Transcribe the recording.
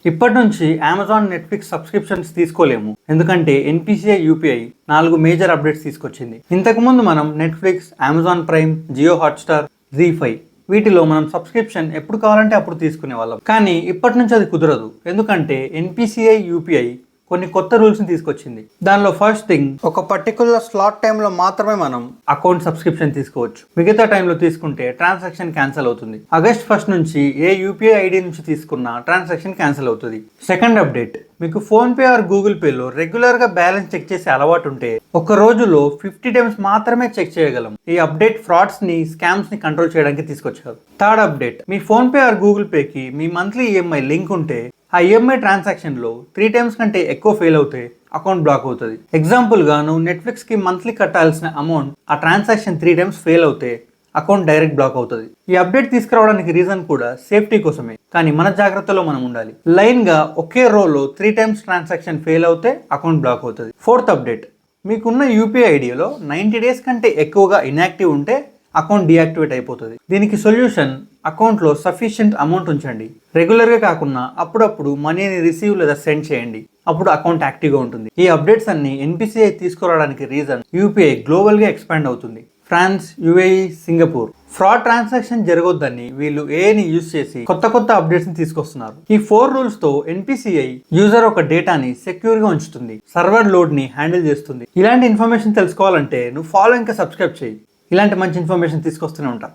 ఇప్పటి నుంచి Amazon Netflix subscriptions తీసుకోలేము, ఎందుకంటే ఎన్పిసిఐ యూపీఐ 4 మేజర్ అప్డేట్స్ తీసుకొచ్చింది. ఇంతకుముందు మనం Netflix, Amazon Prime, Jio Hotstar, Zee5 వీటిలో మనం సబ్స్క్రిప్షన్ ఎప్పుడు కావాలంటే అప్పుడు తీసుకునే వాళ్ళం. కానీ ఇప్పటి నుంచి అది కుదరదు, ఎందుకంటే ఎన్పిసిఐ యూపీఐ కొన్ని కొత్త రూల్స్ని తీసుకొచ్చింది. దానిలో ఫస్ట్ థింగ్, ఒక పర్టికులర్ స్లాట్ టైంలో మాత్రమే మనం అకౌంట్ సబ్స్క్రిప్షన్ తీసుకోవచ్చు. మిగతా టైంలో తీసుకుంటే ట్రాన్సాక్షన్ క్యాన్సిల్ అవుతుంది. ఆగస్ట్ 1 నుంచి ఏ యూపీఐ ఐడి నుంచి తీసుకున్న ట్రాన్సాక్షన్ క్యాన్సిల్ అవుతుంది. సెకండ్ అప్డేట్, మీకు ఫోన్ పే ఆర్ గూగుల్ పేలో రెగ్యులర్ గా బ్యాలెన్స్ చెక్ చేసే అలవాటు ఉంటే ఒక రోజులో 50 టైమ్స్ మాత్రమే చెక్ చేయగలం. ఈ అప్డేట్ ఫ్రాడ్స్ ని, స్కామ్స్ ని కంట్రోల్ చేయడానికి తీసుకొచ్చారు. థర్డ్ అప్డేట్, మీ ఫోన్ పే ఆర్ గూగుల్ పేకి మీ మంత్లీ ఈఎంఐ లింక్ ఉంటే ఆ ఈఎంఐ ట్రాన్సాక్షన్లో 3 టైమ్స్ కంటే ఎక్కువ ఫెయిల్ అవుతే అకౌంట్ బ్లాక్ అవుతుంది. ఎగ్జాంపుల్గా నువ్వు నెట్ఫ్లిక్స్కి మంత్లీ కట్టాల్సిన అమౌంట్ ఆ ట్రాన్సాక్షన్ 3 టైమ్స్ ఫెయిల్ అవుతే అకౌంట్ డైరెక్ట్ బ్లాక్ అవుతుంది. ఈ అప్డేట్ తీసుకురావడానికి రీజన్ కూడా సేఫ్టీ కోసమే, కానీ మన జాగ్రత్తలో మనం ఉండాలి. లైన్గా ఒకే రోలో 3 టైమ్స్ ట్రాన్సాక్షన్ ఫెయిల్ అవుతే అకౌంట్ బ్లాక్ అవుతుంది. ఫోర్త్ అప్డేట్, మీకున్న యూపీఐ ఐడిలో 90 డేస్ కంటే ఎక్కువగా ఇన్యాక్టివ్ ఉంటే అకౌంట్ డీయాక్టివేట్ అయిపోతుంది. దీనికి సొల్యూషన్, అకౌంట్లో సఫిషియంట్ అమౌంట్ ఉంచండి. రెగ్యులర్గా కాకుండా అప్పుడప్పుడు మనీని రిసీవ్ లేదా సెండ్ చేయండి, అప్పుడు అకౌంట్ యాక్టివ్గా ఉంటుంది. ఈ అప్డేట్స్ అన్ని ఎన్పిసిఐ తీసుకురావడానికి రీజన్, యూపీఐ గ్లోబల్గా ఎక్స్పాండ్ అవుతుంది. France, UAE, Singapore fraud transaction జరగొద్దని వీళ్ళు ఏఐని యూజ్ చేసి కొత్త కొత్త అప్డేట్స్ ని తీసుకొస్తున్నారు. ఈ 4 రూల్స్ తో ఎన్పిసిఐ యూజర్ ఒక డేటాని సెక్యూర్ గా ఉంచుతుంది, సర్వర్ లోడ్ ని హ్యాండిల్ చేస్తుంది. ఇలాంటి ఇన్ఫర్మేషన్ తెలుసుకోవాలంటే నువ్వు ఫాలో ఇంకా సబ్స్క్రైబ్ చేయి. ఇలాంటి మంచి ఇన్ఫర్మేషన్ తీసుకొస్తూనే ఉంటా.